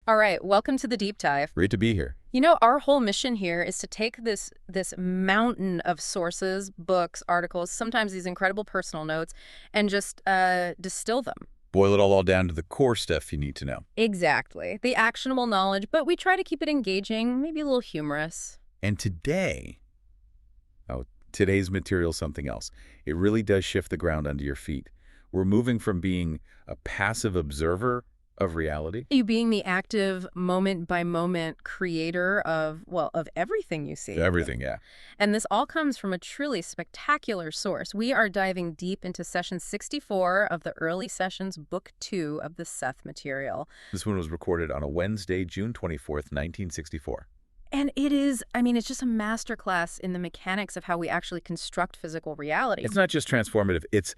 All right, welcome to the deep dive. Great to be here. You know, our whole mission here is to take this mountain of sources, books, articles, sometimes these incredible personal notes, and just distill them. Boil it all down to the core stuff you need to know. Exactly. The actionable knowledge, but we try to keep it engaging, maybe a little humorous. And today's material is something else. It really does shift the ground under your feet. We're moving from being a passive observer of reality. You being the active moment-by-moment creator of everything you see. Everything, yeah. And this all comes from a truly spectacular source. We are diving deep into session 64 of the early sessions, book 2 of the Seth Material. This one was recorded on a Wednesday, June 24th, 1964. And it's just a masterclass in the mechanics of how we actually construct physical reality. It's not just transformative, it's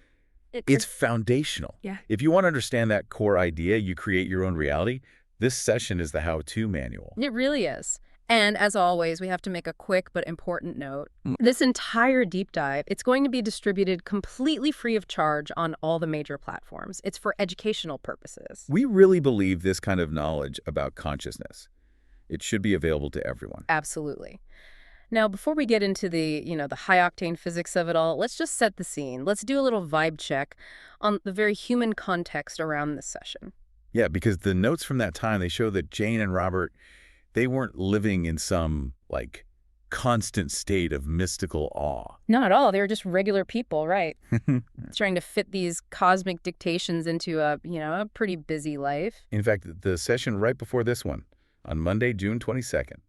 foundational. Yeah. If you want to understand that core idea, you create your own reality, this session is the how-to manual. It really is. And as always, we have to make a quick but important note. This entire deep dive, it's going to be distributed completely free of charge on all the major platforms. It's for educational purposes. We really believe this kind of knowledge about consciousness. It should be available to everyone. Absolutely. Now, before we get into the high-octane physics of it all, let's just set the scene. Let's do a little vibe check on the very human context around this session. Yeah, because the notes from that time, they show that Jane and Robert, they weren't living in some, constant state of mystical awe. Not at all. They were just regular people, right? Trying to fit these cosmic dictations into a pretty busy life. In fact, the session right before this one, on Monday, June 22nd,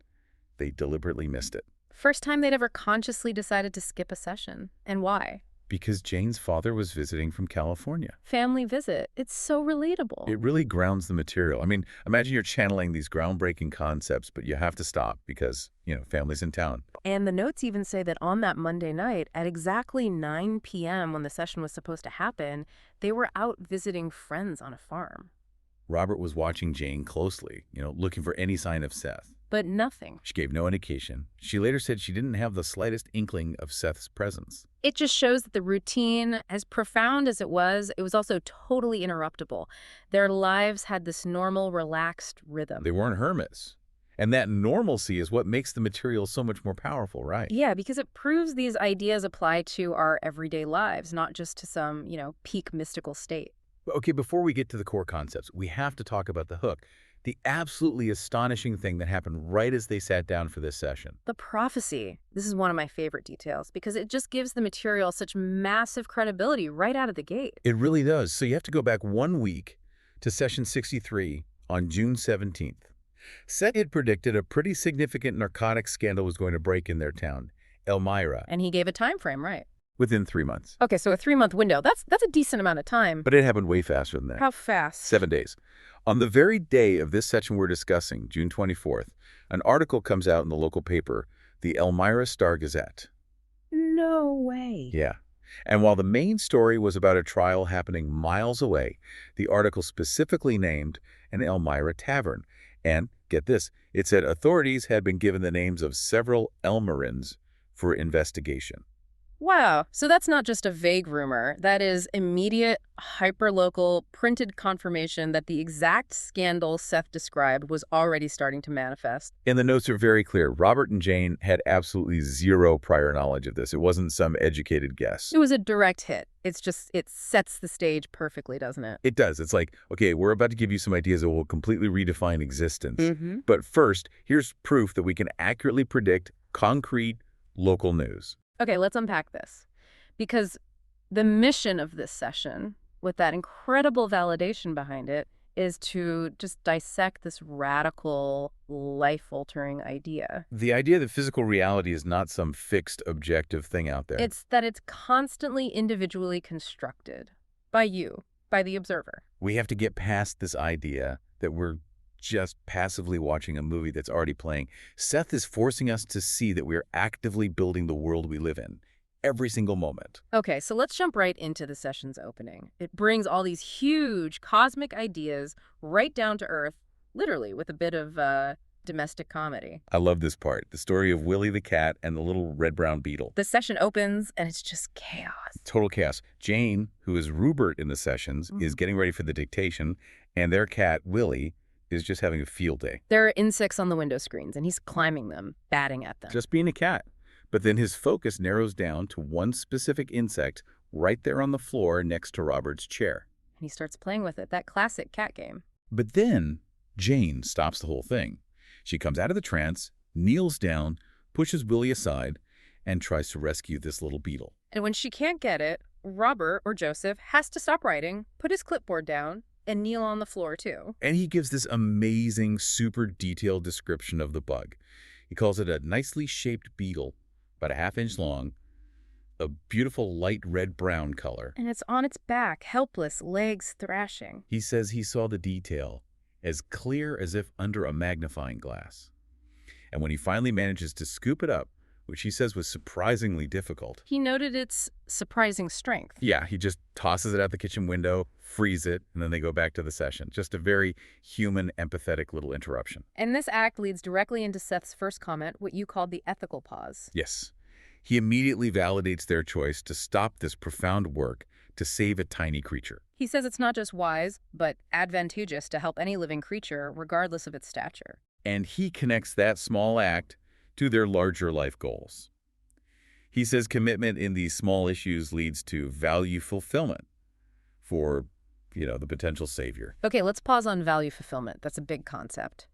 they deliberately missed it. First time they'd ever consciously decided to skip a session. And why? Because Jane's father was visiting from California. Family visit. It's so relatable. It really grounds the material. I mean, imagine you're channeling these groundbreaking concepts, but you have to stop because, family's in town. And the notes even say that on that Monday night, at exactly 9 p.m. when the session was supposed to happen, they were out visiting friends on a farm. Robert was watching Jane closely, looking for any sign of Seth. But nothing. She gave no indication. She later said she didn't have the slightest inkling of Seth's presence. It just shows that the routine, as profound as it was also totally interruptible. Their lives had this normal, relaxed rhythm. They weren't hermits. And that normalcy is what makes the material so much more powerful, right? Yeah, because it proves these ideas apply to our everyday lives, not just to some, peak mystical state. Okay, before we get to the core concepts, we have to talk about the hook. The absolutely astonishing thing that happened right as they sat down for this session. The prophecy. This is one of my favorite details because it just gives the material such massive credibility right out of the gate. It really does. So you have to go back 1 week to session 63 on June 17th. Seth had predicted a pretty significant narcotics scandal was going to break in their town, Elmira. And he gave a time frame, right? Within 3 months. Okay, so a 3-month window. That's a decent amount of time. But it happened way faster than that. How fast? 7 days. On the very day of this session we're discussing, June 24th, an article comes out in the local paper, the Elmira Star-Gazette. No way. Yeah. And while the main story was about a trial happening miles away, the article specifically named an Elmira tavern. And, get this, it said authorities had been given the names of several Elmirans for investigation. Wow. So that's not just a vague rumor. That is immediate, hyperlocal, printed confirmation that the exact scandal Seth described was already starting to manifest. And the notes are very clear. Robert and Jane had absolutely zero prior knowledge of this. It wasn't some educated guess. It was a direct hit. It sets the stage perfectly, doesn't it? It does. It's like, okay, we're about to give you some ideas that will completely redefine existence. Mm-hmm. But first, here's proof that we can accurately predict concrete local news. Okay, let's unpack this. Because the mission of this session, with that incredible validation behind it, is to just dissect this radical, life-altering idea. The idea that physical reality is not some fixed, objective thing out there. It's that it's constantly individually constructed by you, by the observer. We have to get past this idea that we're just passively watching a movie that's already playing. Seth is forcing us to see that we're actively building the world we live in, every single moment. Okay, so let's jump right into the session's opening. It brings all these huge cosmic ideas right down to earth, literally with a bit of domestic comedy. I love this part, the story of Willie the cat and the little red-brown beetle. The session opens, and it's just chaos. Total chaos. Jane, who is Rupert in the sessions, is getting ready for the dictation, and their cat, Willie, is just having a field day. There are insects on the window screens, and he's climbing them, batting at them. Just being a cat. But then his focus narrows down to one specific insect right there on the floor next to Robert's chair. And he starts playing with it, that classic cat game. But then Jane stops the whole thing. She comes out of the trance, kneels down, pushes Willie aside, and tries to rescue this little beetle. And when she can't get it, Robert, or Joseph, has to stop writing, put his clipboard down, and kneel on the floor, too. And he gives this amazing, super detailed description of the bug. He calls it a nicely shaped beetle, about a half-inch long, a beautiful light red-brown color. And it's on its back, helpless, legs thrashing. He says he saw the detail as clear as if under a magnifying glass. And when he finally manages to scoop it up, which he says was surprisingly difficult. He noted its surprising strength. Yeah, he just tosses it out the kitchen window, frees it, and then they go back to the session. Just a very human, empathetic little interruption. And this act leads directly into Seth's first comment, what you called the ethical pause. Yes. He immediately validates their choice to stop this profound work to save a tiny creature. He says it's not just wise, but advantageous to help any living creature, regardless of its stature. And he connects that small act to their larger life goals. He says commitment in these small issues leads to value fulfillment for, the potential savior. Okay, let's pause on value fulfillment. That's a big concept.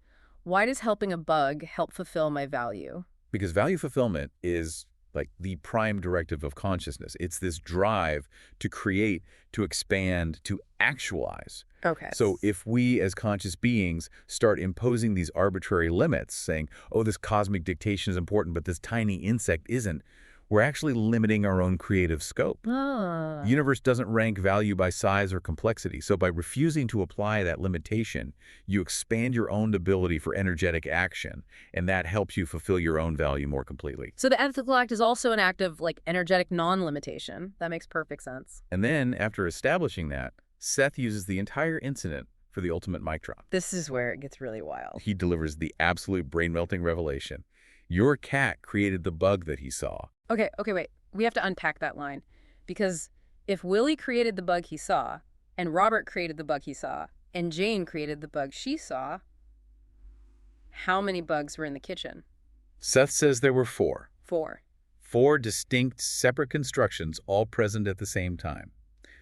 Why does helping a bug help fulfill my value? Because value fulfillment is like the prime directive of consciousness. It's this drive to create, to expand, to actualize. Okay. So if we as conscious beings start imposing these arbitrary limits, saying, oh, this cosmic dictation is important, but this tiny insect isn't, we're actually limiting our own creative scope. Ah. The universe doesn't rank value by size or complexity. So by refusing to apply that limitation, you expand your own ability for energetic action, and that helps you fulfill your own value more completely. So the ethical act is also an act of, energetic non-limitation. That makes perfect sense. And then, after establishing that, Seth uses the entire incident for the ultimate mic drop. This is where it gets really wild. He delivers the absolute brain-melting revelation. Your cat created the bug that he saw. Okay, wait. We have to unpack that line. Because if Willie created the bug he saw, and Robert created the bug he saw, and Jane created the bug she saw, how many bugs were in the kitchen? Seth says there were 4. 4. 4 distinct, separate constructions all present at the same time.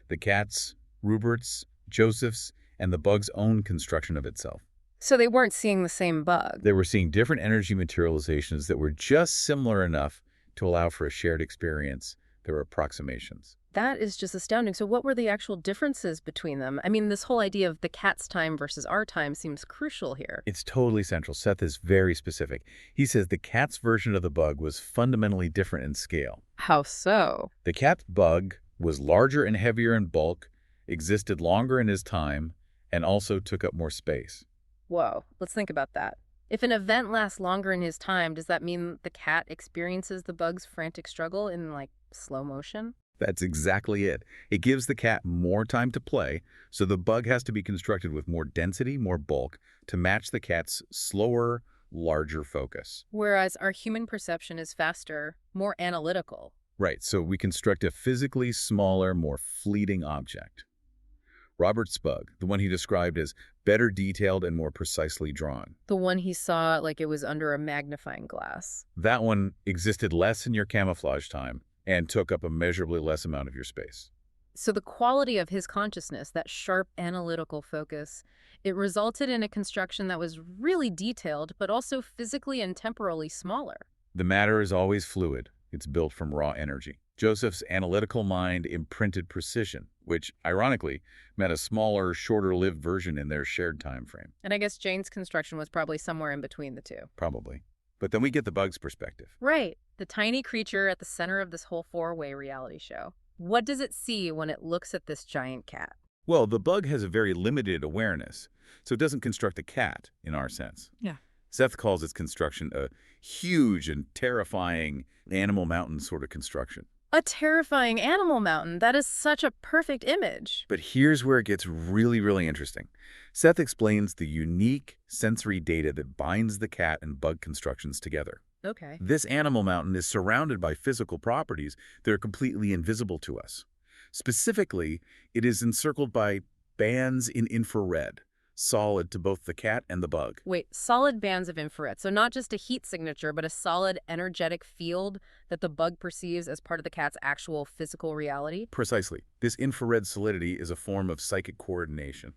The cat's, Rupert's, Joseph's, and the bug's own construction of itself. So they weren't seeing the same bug. They were seeing different energy materializations that were just similar enough to allow for a shared experience. There were approximations. That is just astounding. So what were the actual differences between them? I mean, this whole idea of the cat's time versus our time seems crucial here. It's totally central. Seth is very specific. He says the cat's version of the bug was fundamentally different in scale. How so? The cat's bug was larger and heavier in bulk, existed longer in his time, and also took up more space. Whoa, let's think about that. If an event lasts longer in his time, does that mean the cat experiences the bug's frantic struggle in, slow motion? That's exactly it. It gives the cat more time to play, so the bug has to be constructed with more density, more bulk, to match the cat's slower, larger focus. Whereas our human perception is faster, more analytical. Right, so we construct a physically smaller, more fleeting object. Robert's bug, the one he described as better detailed and more precisely drawn. The one he saw like it was under a magnifying glass. That one existed less in your camouflage time and took up a measurably less amount of your space. So the quality of his consciousness, that sharp analytical focus, it resulted in a construction that was really detailed, but also physically and temporally smaller. The matter is always fluid. It's built from raw energy. Joseph's analytical mind imprinted precision, which, ironically, meant a smaller, shorter-lived version in their shared time frame. And I guess Jane's construction was probably somewhere in between the two. Probably. But then we get the bug's perspective. Right. The tiny creature at the center of this whole four-way reality show. What does it see when it looks at this giant cat? Well, the bug has a very limited awareness, so it doesn't construct a cat in our sense. Yeah. Seth calls its construction a huge and terrifying Animal Mountain sort of construction. A terrifying Animal Mountain. That is such a perfect image. But here's where it gets really, really interesting. Seth explains the unique sensory data that binds the cat and bug constructions together. Okay. This Animal Mountain is surrounded by physical properties that are completely invisible to us. Specifically, it is encircled by bands in infrared, solid to both the cat and the bug. Wait, solid bands of infrared. So not just a heat signature, but a solid energetic field that the bug perceives as part of the cat's actual physical reality? Precisely. This infrared solidity is a form of psychic coordination.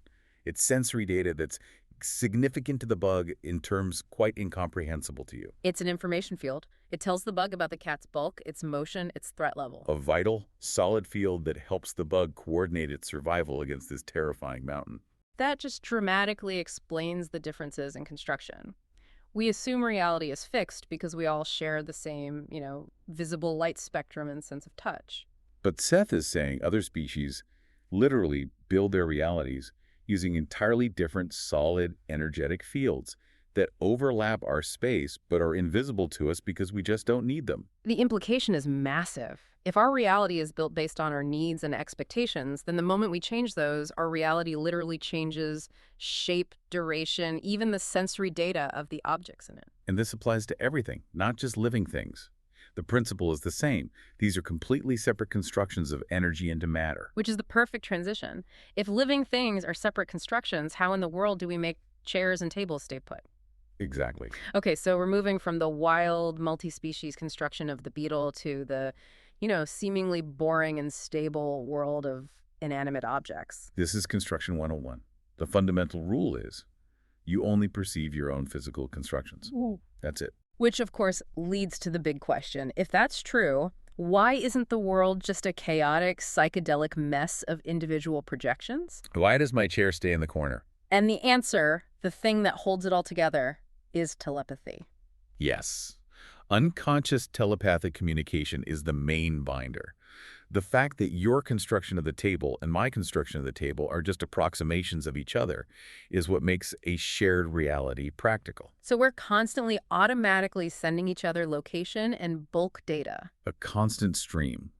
It's sensory data that's significant to the bug in terms quite incomprehensible to you. It's an information field. It tells the bug about the cat's bulk, its motion, its threat level. A vital, solid field that helps the bug coordinate its survival against this terrifying mountain. That just dramatically explains the differences in construction. We assume reality is fixed because we all share the same, visible light spectrum and sense of touch. But Seth is saying other species literally build their realities using entirely different solid, energetic fields that overlap our space but are invisible to us because we just don't need them. The implication is massive. If our reality is built based on our needs and expectations, then the moment we change those, our reality literally changes shape, duration, even the sensory data of the objects in it. And this applies to everything, not just living things. The principle is the same. These are completely separate constructions of energy into matter. Which is the perfect transition. If living things are separate constructions, how in the world do we make chairs and tables stay put? Exactly. Okay, so we're moving from the wild, multi-species construction of the beetle to the, seemingly boring and stable world of inanimate objects. This is Construction 101. The fundamental rule is you only perceive your own physical constructions. Ooh. That's it. Which, of course, leads to the big question. If that's true, why isn't the world just a chaotic, psychedelic mess of individual projections? Why does my chair stay in the corner? And the answer, the thing that holds it all together, is telepathy. Yes. Unconscious telepathic communication is the main binder. The fact that your construction of the table and my construction of the table are just approximations of each other is what makes a shared reality practical. So we're constantly automatically sending each other location and bulk data. A constant stream.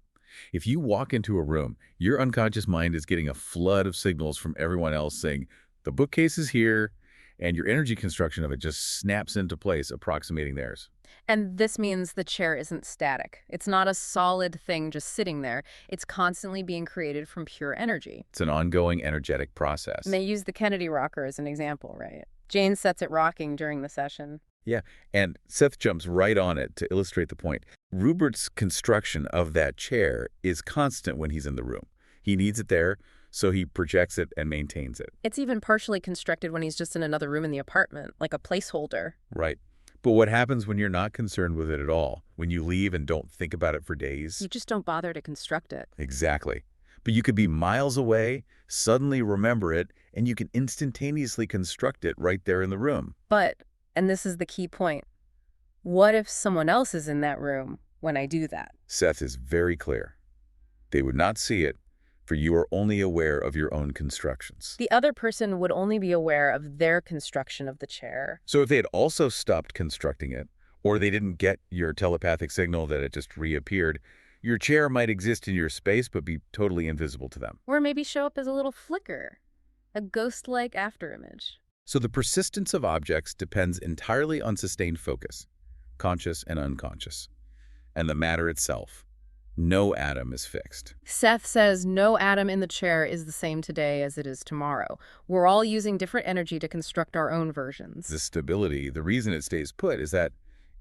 If you walk into a room, your unconscious mind is getting a flood of signals from everyone else saying, the bookcase is here, and your energy construction of it just snaps into place, approximating theirs. And this means the chair isn't static. It's not a solid thing just sitting there. It's constantly being created from pure energy. It's an ongoing energetic process. And they use the Kennedy rocker as an example, right? Jane sets it rocking during the session. Yeah, and Seth jumps right on it to illustrate the point. Rupert's construction of that chair is constant when he's in the room. He needs it there, so he projects it and maintains it. It's even partially constructed when he's just in another room in the apartment, like a placeholder. Right. But what happens when you're not concerned with it at all? When you leave and don't think about it for days? You just don't bother to construct it. Exactly. But you could be miles away, suddenly remember it, and you can instantaneously construct it right there in the room. But, and this is the key point, what if someone else is in that room when I do that? Seth is very clear. They would not see it, for you are only aware of your own constructions. The other person would only be aware of their construction of the chair. So if they had also stopped constructing it, or they didn't get your telepathic signal that it just reappeared, your chair might exist in your space but be totally invisible to them. Or maybe show up as a little flicker, a ghost-like afterimage. So the persistence of objects depends entirely on sustained focus, conscious and unconscious, and the matter itself. No atom is fixed. Seth says no atom in the chair is the same today as it is tomorrow. We're all using different energy to construct our own versions. The stability, the reason it stays put is that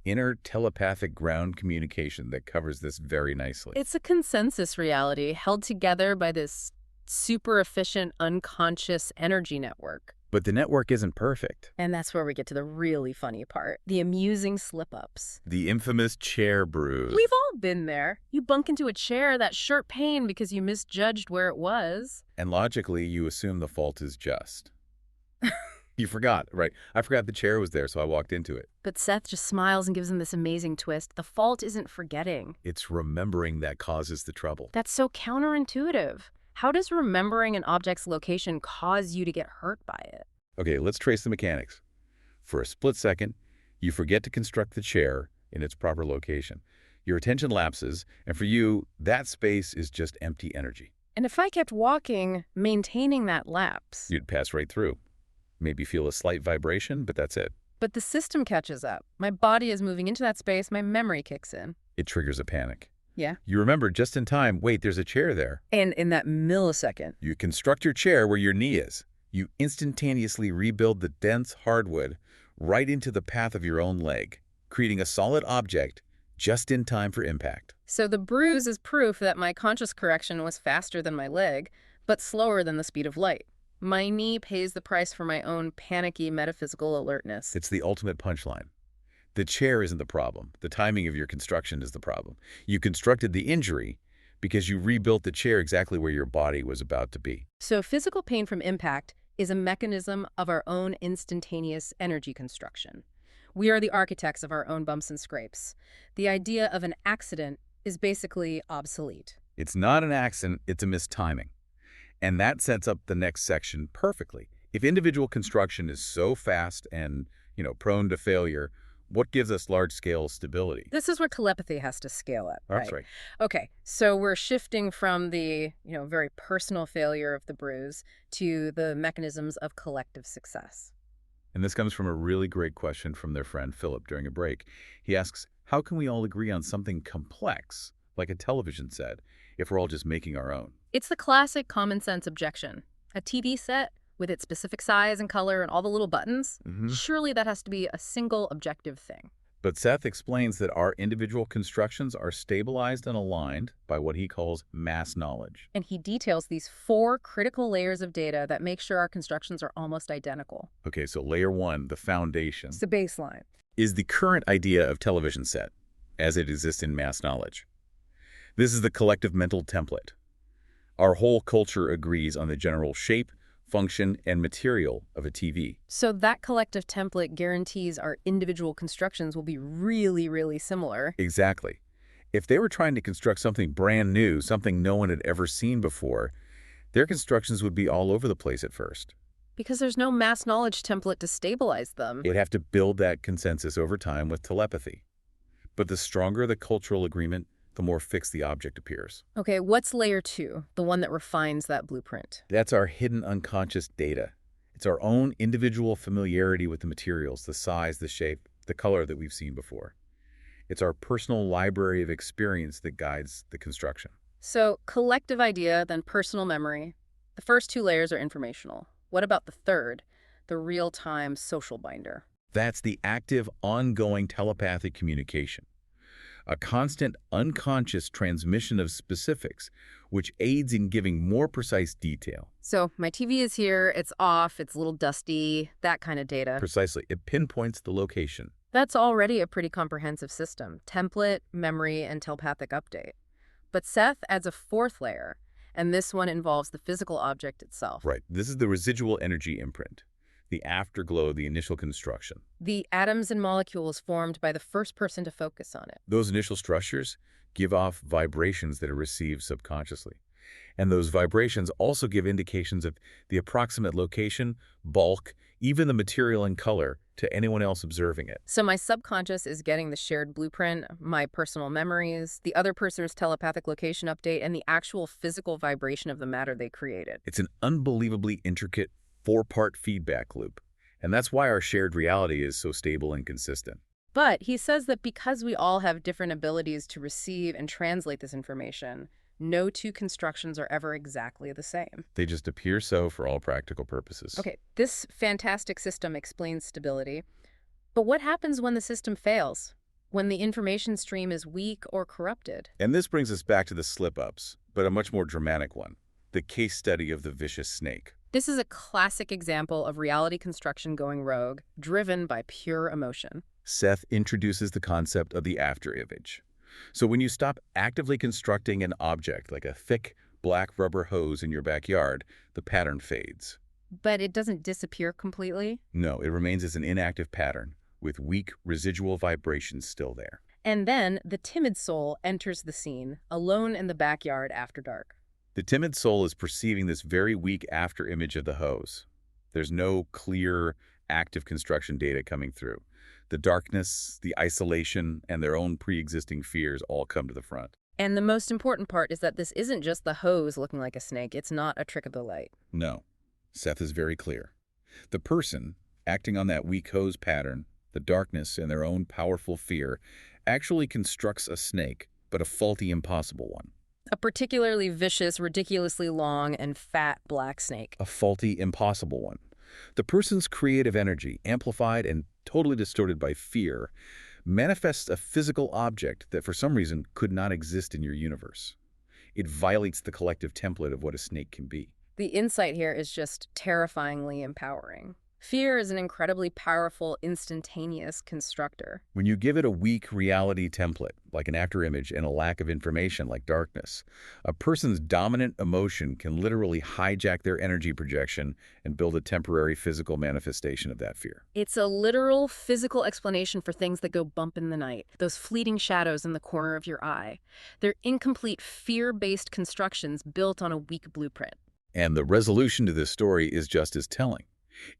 inner telepathic ground communication that covers this very nicely. It's a consensus reality held together by this super efficient unconscious energy network. But the network isn't perfect. And that's where we get to the really funny part, the amusing slip-ups. The infamous chair bruise. We've all been there. You bunk into a chair, that sharp pain because you misjudged where it was. And logically, you assume the fault is just. You forgot, right? I forgot the chair was there, so I walked into it. But Seth just smiles and gives him this amazing twist. The fault isn't forgetting. It's remembering that causes the trouble. That's so counterintuitive. How does remembering an object's location cause you to get hurt by it? Okay, let's trace the mechanics. For a split second, you forget to construct the chair in its proper location. Your attention lapses, and for you, that space is just empty energy. And if I kept walking, maintaining that lapse, You'd pass right through. Maybe feel a slight vibration, but that's it. but the system catches up. My body is moving into that space, my memory kicks in. It triggers a panic. Yeah. You remember just in time, wait, there's a chair there. And in that millisecond, You construct your chair where your knee is. You instantaneously rebuild the dense hardwood right into the path of your own leg, creating a solid object just in time for impact. So the bruise is proof that my conscious correction was faster than my leg, but slower than the speed of light. My knee pays the price for my own panicky metaphysical alertness. It's the ultimate punchline. The chair isn't the problem. The timing of your construction is the problem. You constructed the injury because you rebuilt the chair exactly where your body was about to be. So physical pain from impact is a mechanism of our own instantaneous energy construction. We are the architects of our own bumps and scrapes. The idea of an accident is basically obsolete. It's not an accident, it's a mistiming. And that sets up the next section perfectly. If individual construction is so fast and, prone to failure, what gives us large-scale stability? This is where telepathy has to scale up, That's right? right. Okay, so we're shifting from the, very personal failure of the bruise to the mechanisms of collective success. And this comes from a really great question from their friend Philip during a break. He asks, how can we all agree on something complex, like a television set, if we're all just making our own? It's the classic common sense objection. A TV set with its specific size and color and all the little buttons, surely that has to be a single objective thing. But Seth explains that our individual constructions are stabilized and aligned by what he calls mass knowledge. And he details these 4 critical layers of data that make sure our constructions are almost identical. Okay, so layer 1, the foundation, It's the baseline. is the current idea of television set, as it exists in mass knowledge. This is the collective mental template. Our whole culture agrees on the general shape, function, and material of a TV. So that collective template guarantees our individual constructions will be really, really similar. Exactly. If they were trying to construct something brand new, something no one had ever seen before, their constructions would be all over the place at first. Because there's no mass knowledge template to stabilize them. They'd have to build that consensus over time with telepathy. But the stronger the cultural agreement, the more fixed the object appears. Okay, what's layer 2, the one that refines that blueprint? That's our hidden unconscious data. It's our own individual familiarity with the materials, the size, the shape, the color that we've seen before. It's our personal library of experience that guides the construction. So collective idea, then personal memory. The first 2 layers are informational. What about the third, the real-time social binder? That's the active, ongoing telepathic communication. A constant, unconscious transmission of specifics, which aids in giving more precise detail. So my TV is here, it's off, it's a little dusty, that kind of data. Precisely. It pinpoints the location. That's already a pretty comprehensive system: template, memory, and telepathic update. But Seth adds a 4th layer, and this one involves the physical object itself. Right. This is the residual energy imprint, the afterglow of the initial construction. The atoms and molecules formed by the first person to focus on it. Those initial structures give off vibrations that are received subconsciously. And those vibrations also give indications of the approximate location, bulk, even the material and color to anyone else observing it. So my subconscious is getting the shared blueprint, my personal memories, the other person's telepathic location update, and the actual physical vibration of the matter they created. It's an unbelievably intricate 4-part feedback loop. And that's why our shared reality is so stable and consistent. But he says that because we all have different abilities to receive and translate this information, no 2 constructions are ever exactly the same. They just appear so for all practical purposes. Okay, this fantastic system explains stability. But what happens when the system fails? When the information stream is weak or corrupted? And this brings us back to the slip-ups, but a much more dramatic one. The case study of the vicious snake. This is a classic example of reality construction going rogue, driven by pure emotion. Seth introduces the concept of the afterimage. So when you stop actively constructing an object like a thick, black rubber hose in your backyard, the pattern fades. But it doesn't disappear completely? No, it remains as an inactive pattern, with weak residual vibrations still there. And then the timid soul enters the scene, alone in the backyard after dark. The timid soul is perceiving this very weak afterimage of the hose. There's no clear, active construction data coming through. The darkness, the isolation, and their own pre-existing fears all come to the front. And the most important part is that this isn't just the hose looking like a snake. It's not a trick of the light. No. Seth is very clear. The person, acting on that weak hose pattern, the darkness and their own powerful fear, actually constructs a snake, but a faulty, impossible one. A particularly vicious, ridiculously long, and fat black snake. A faulty, impossible one. The person's creative energy, amplified and totally distorted by fear, manifests a physical object that for some reason could not exist in your universe. It violates the collective template of what a snake can be. The insight here is just terrifyingly empowering. Fear is an incredibly powerful, instantaneous constructor. When you give it a weak reality template, like an after image, and a lack of information, like darkness, a person's dominant emotion can literally hijack their energy projection and build a temporary physical manifestation of that fear. It's a literal physical explanation for things that go bump in the night, those fleeting shadows in the corner of your eye. They're incomplete fear-based constructions built on a weak blueprint. And the resolution to this story is just as telling.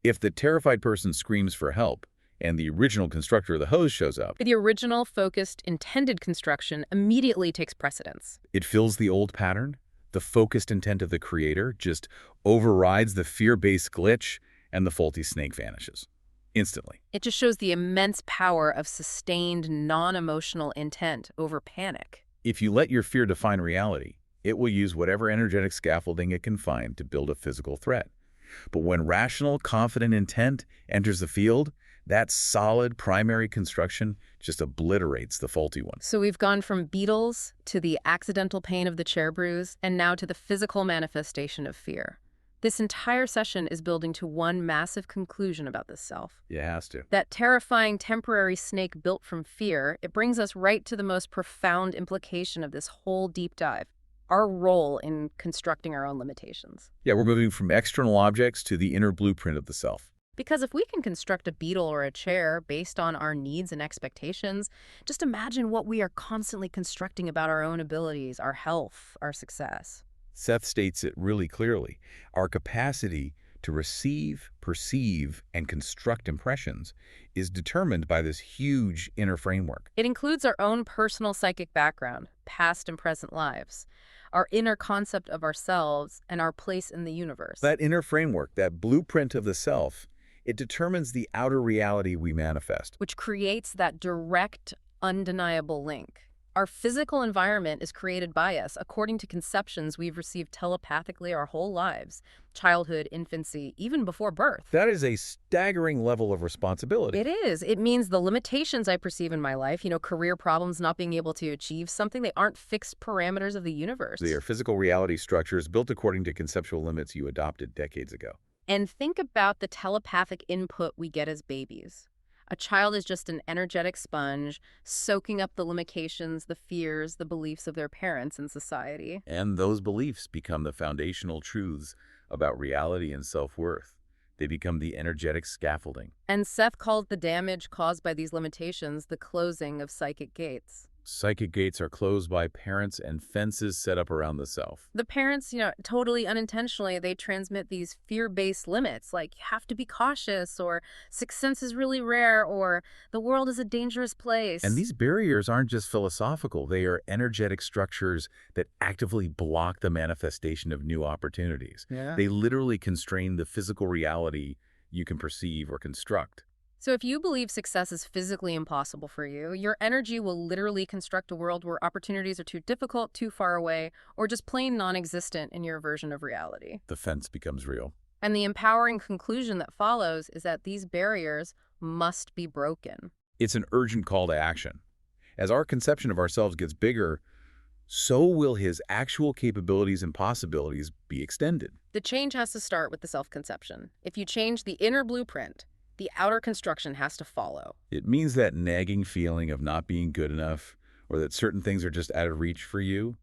If the terrified person screams for help, and the original constructor of the hose shows up, The original, focused, intended construction immediately takes precedence. it fills the old pattern. The focused intent of the creator just overrides the fear-based glitch, and the faulty snake vanishes. Instantly. It just shows the immense power of sustained, non-emotional intent over panic. If you let your fear define reality, it will use whatever energetic scaffolding it can find to build a physical threat. But when rational, confident intent enters the field, that solid primary construction just obliterates the faulty one. So we've gone from beetles to the accidental pain of the chair bruise, and now to the physical manifestation of fear. This entire session is building to one massive conclusion about the self. It has to. That terrifying temporary snake built from fear, it brings us right to the most profound implication of this whole deep dive. Our role in constructing our own limitations. Yeah, we're moving from external objects to the inner blueprint of the self. Because if we can construct a beetle or a chair based on our needs and expectations, just imagine what we are constantly constructing about our own abilities, our health, our success. Seth states it really clearly. Our capacity to receive, perceive, and construct impressions is determined by this huge inner framework. It includes our own personal psychic background, past and present lives, our inner concept of ourselves, and our place in the universe. That inner framework, that blueprint of the self, it determines the outer reality we manifest. Which creates that direct, undeniable link. Our physical environment is created by us according to conceptions we've received telepathically our whole lives, childhood, infancy, even before birth. That is a staggering level of responsibility. It is. It means the limitations I perceive in my life, career problems, not being able to achieve something, they aren't fixed parameters of the universe. They are physical reality structures built according to conceptual limits you adopted decades ago. And think about the telepathic input we get as babies. A child is just an energetic sponge, soaking up the limitations, the fears, the beliefs of their parents and society. And those beliefs become the foundational truths about reality and self-worth. They become the energetic scaffolding. And Seth calls the damage caused by these limitations the closing of psychic gates. Psychic gates are closed by parents and fences set up around the self. The parents, totally unintentionally, they transmit these fear-based limits, like you have to be cautious, or success is really rare, or the world is a dangerous place. And these barriers aren't just philosophical. They are energetic structures that actively block the manifestation of new opportunities. Yeah. They literally constrain the physical reality you can perceive or construct. So if you believe success is physically impossible for you, your energy will literally construct a world where opportunities are too difficult, too far away, or just plain non-existent in your version of reality. The fence becomes real. And the empowering conclusion that follows is that these barriers must be broken. It's an urgent call to action. As our conception of ourselves gets bigger, so will his actual capabilities and possibilities be extended. The change has to start with the self-conception. If you change the inner blueprint, the outer construction has to follow. It means that nagging feeling of not being good enough, or that certain things are just out of reach for you,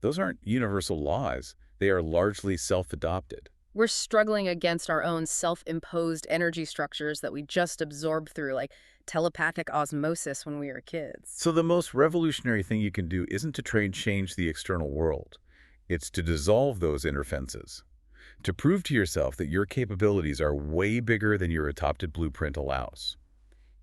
those aren't universal laws. They are largely self-adopted. We're struggling against our own self-imposed energy structures that we just absorb through, like telepathic osmosis when we were kids. So the most revolutionary thing you can do isn't to try and change the external world. It's to dissolve those inner fences. To prove to yourself that your capabilities are way bigger than your adopted blueprint allows.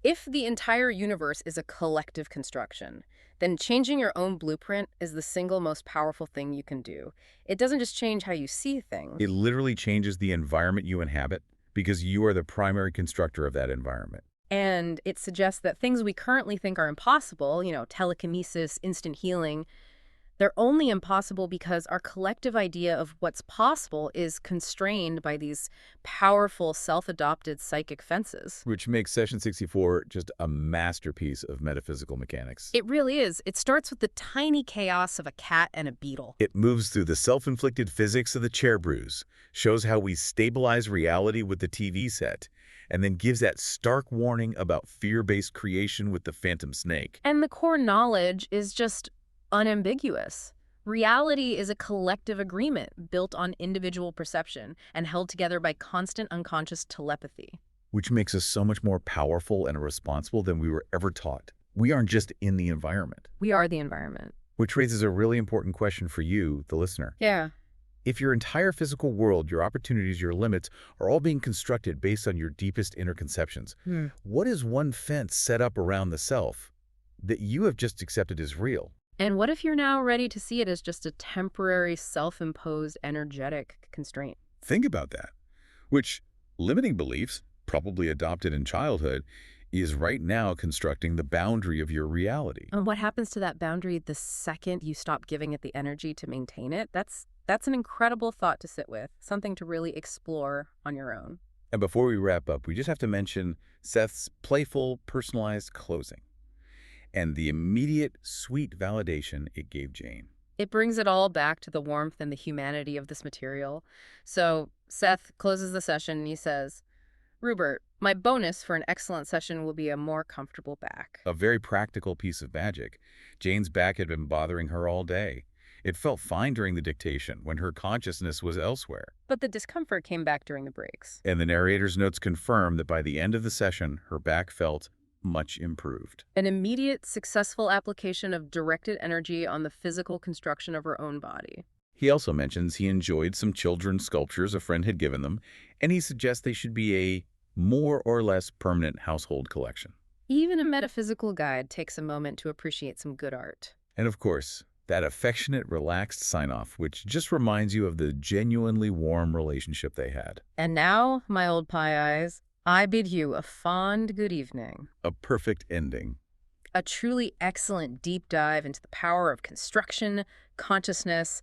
If the entire universe is a collective construction, then changing your own blueprint is the single most powerful thing you can do. It doesn't just change how you see things. It literally changes the environment you inhabit because you are the primary constructor of that environment. And it suggests that things we currently think are impossible, telekinesis, instant healing, They're only impossible because our collective idea of what's possible is constrained by these powerful self-adopted psychic fences. Which makes Session 64 just a masterpiece of metaphysical mechanics. It really is. It starts with the tiny chaos of a cat and a beetle. It moves through the self-inflicted physics of the chair bruise, shows how we stabilize reality with the TV set, and then gives that stark warning about fear-based creation with the phantom snake. And the core knowledge is just unambiguous. Reality is a collective agreement built on individual perception and held together by constant unconscious telepathy. Which makes us so much more powerful and responsible than we were ever taught. We aren't just in the environment. We are the environment. Which raises a really important question for you, the listener. Yeah. If your entire physical world, your opportunities, your limits, are all being constructed based on your deepest inner conceptions, what is one fence set up around the self that you have just accepted as real? And what if you're now ready to see it as just a temporary, self-imposed, energetic constraint? Think about that. Which limiting beliefs, probably adopted in childhood, is right now constructing the boundary of your reality. And what happens to that boundary the second you stop giving it the energy to maintain it? That's an incredible thought to sit with, something to really explore on your own. And before we wrap up, we just have to mention Seth's playful, personalized closing and the immediate, sweet validation it gave Jane. It brings it all back to the warmth and the humanity of this material. So Seth closes the session and he says, "Rupert, my bonus for an excellent session will be a more comfortable back." A very practical piece of magic. Jane's back had been bothering her all day. It felt fine during the dictation when her consciousness was elsewhere. But the discomfort came back during the breaks. And the narrator's notes confirm that by the end of the session, her back felt much improved. An immediate, successful application of directed energy on the physical construction of her own body. He also mentions he enjoyed some children's sculptures a friend had given them, and he suggests they should be a more or less permanent household collection. Even a metaphysical guide takes a moment to appreciate some good art. And of course, that affectionate, relaxed sign-off, which just reminds you of the genuinely warm relationship they had. And now, my old pie eyes, I bid you a fond good evening. A perfect ending. A truly excellent deep dive into the power of construction, consciousness,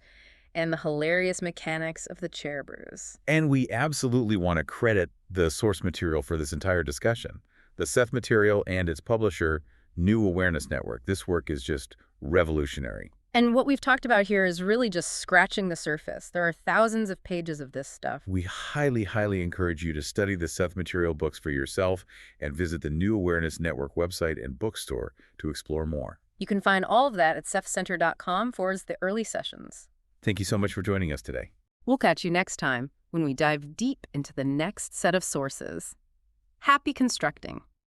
and the hilarious mechanics of the chair bruise. And we absolutely want to credit the source material for this entire discussion. The Seth Material and its publisher, New Awareness Network. This work is just revolutionary. And what we've talked about here is really just scratching the surface. There are thousands of pages of this stuff. We highly, highly encourage you to study the Seth Material books for yourself and visit the New Awareness Network website and bookstore to explore more. You can find all of that at sethcenter.com for the early sessions. Thank you so much for joining us today. We'll catch you next time when we dive deep into the next set of sources. Happy constructing!